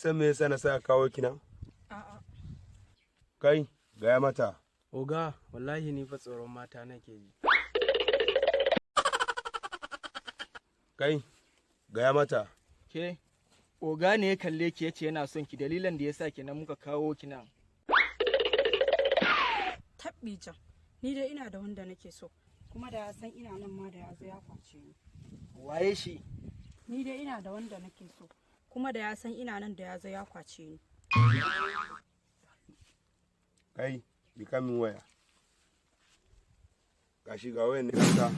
san me yasa na sa kawo ki nan? A'a. Kai, gaya mata. Oga, wallahi ni fa tsoron mata nake ji. Kai, gaya mata. Ke, oga ne ya kalle ki yace yana son ki, dalilan da yasa kenan muka kawo ki nan. Tabbijan, ni dai ina da wanda nake so, kuma da ya san ina nan ma da ya zo ya kwace ni. Waye shi? Ni dai ina da wanda nake so, kuma da ya san ina nan da ya zo ya kwace ni. Kai, bi kamin waya. Gashi ga wayan ne kasa.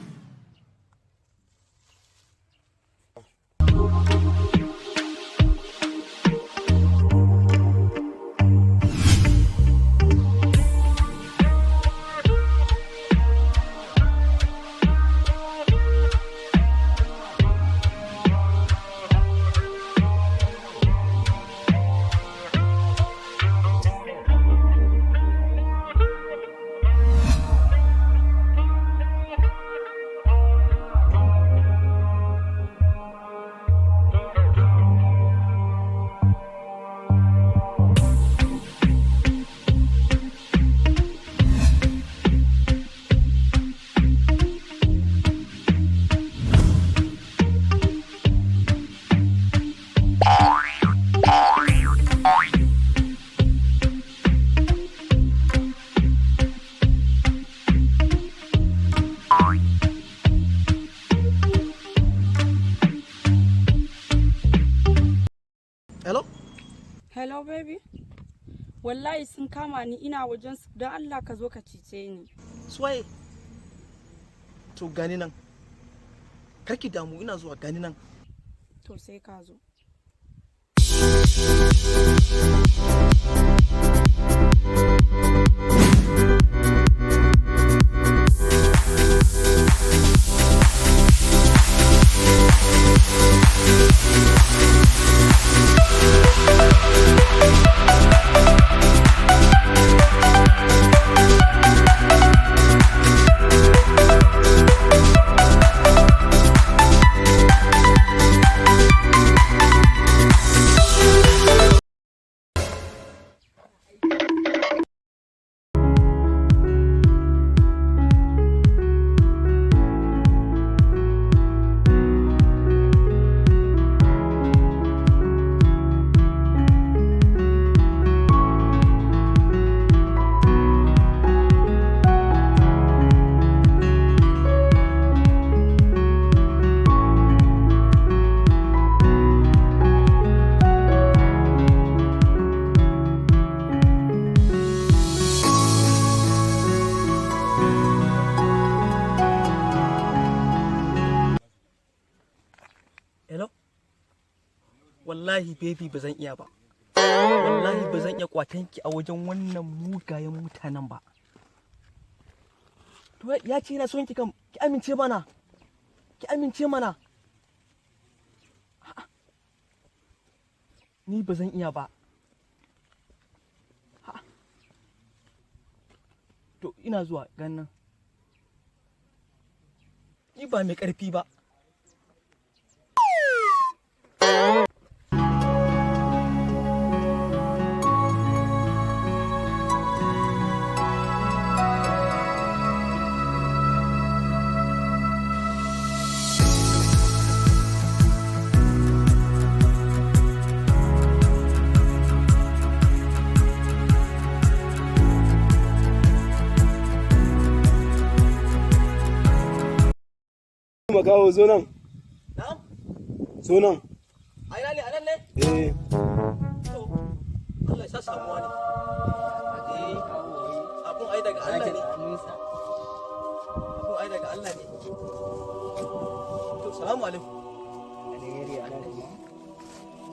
Hello? Hello baby. Wallahi sun kama ni ina wajen su, don Allah ka zo ka cice ni. Suwaye? To gani nan. Karki damu ina zuwa gani nan. To sai ka zo. Hello? Wallahi baby ba zan iya ba. Wallahi ba zan iya kwatan ki a wajen wannan mugayen mutanen ba. To ya ce yana son ki kan ki amince mana. Ki amince mana. Ni ba zan iya ba. To ina zuwa ganin. Ni ba mai ƙarfi ba. Makaho zo nan. Na'am? Zo nan. A ina ne? A nan ne? Eh. To, Allah ya sa samuwa ne. Abun ai daga Allah ne. Abun ai daga Allah ne. To, salamu alaikum.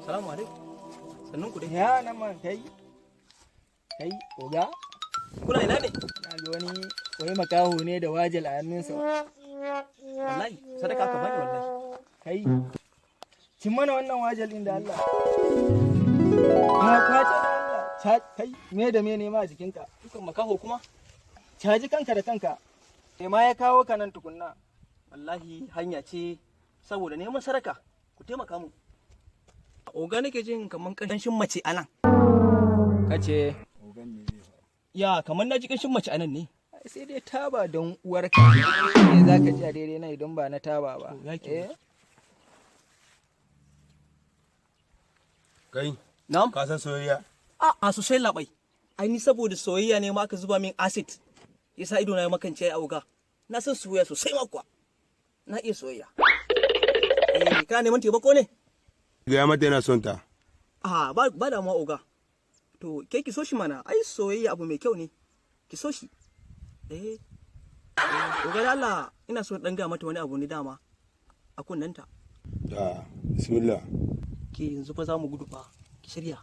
Salamu alaikum. Sannun ku dai. Ya nan man kai. Kai, oga? Kuna ina ne? Na ga wani makaho ne da wajal a hannunsa. Wallahi, sadaka ka bani wallahi. Kai, cin mana wannan wajal din da Allah. Ya kwace da Allah. Kai, me da me ne ma a jikinka? Dukan makaho kuma? Caji kanka da kanka. Me ma ya kawo ka nan tukunna? Wallahi hanya ce saboda neman sadaka. Ku taimaka mu. Oga nake jin kaman kanshin mace anan. Kace Ya kaman naji kanshin mace anan ne. sai dai taba don uwarka. Ne za ka ji a daidai na idan ba na taba ba. Kai, Na'am. ka san soyayya? A sosai labai. Ai ni saboda soyayya ne ma aka zuba min acid. Yasa ido na ya makance ai auga. Na san soyayya sosai ma kuwa. Na iya soyayya. Ka neman taimako ne? Gaya mata yana son ta. Ba da ma oga. To ke ki so shi mana. Ai soyayya abu mai kyau ne. Ki so shi. Oga da Allah ina so dan ga mata wani abu ne dama. A kunnanta. Bismillah. Ke yanzu fa za mu gudu fa. Ki shirya.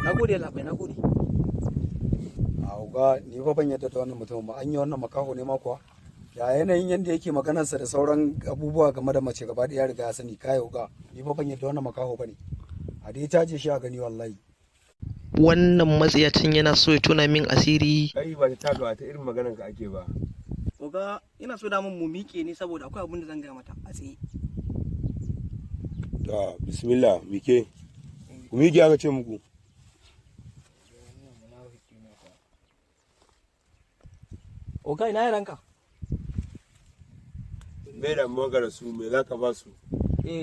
Nagode labai, nagode. Auga ni fa ban yadda da wannan mutum ba. An yi wannan makaho ne ma kuwa. Ya yanayin yadda yake maganarsa da sauran abubuwa game da mace gaba ɗaya riga ya sani kai auga. Ni fa ban yadda wannan makaho bane. A dai caje shi a gani wallahi. Wannan matsiyacin yana so ya tona min asiri. Kai ba ta taga ta irin maganar ka ake ba. Oga ina so da mun mu miƙe ne saboda akwai abin da zan ga mata a tsaye. Bismillah, mike. Ku miƙe aka ce muku. Oga ina yaranka? Me da magana su me za ka ba su?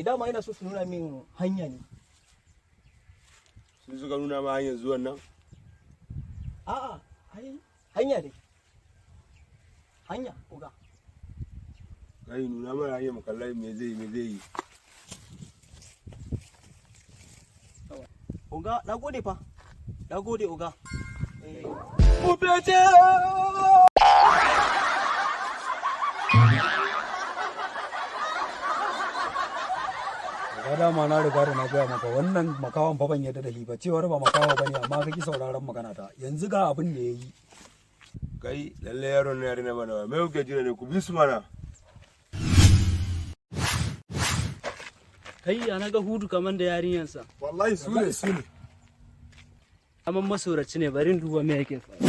Dama ina so su nuna min hanya ne. Sun suka nuna ma hanyar zuwan nan? A'a, hanya dai. Hanya, oga. Kai nuna mana hanyar makallai me zai yi. Oga, na gode fa. Na gode oga. Ubece! Ga dama na riga da na gaya maka wannan makawan fa ban yadda da shi ba cewar ba makawa bane amma kake sauraron magana ta. Yanzu ga abin da yayi. Kai lalle yaron ne yare na mana. Me kuke jira ne ku bi su mana. Kai ya naga hudu kaman da yarinyansa. Wallahi su ne. Kaman masoraci ne bari duba me yake faru.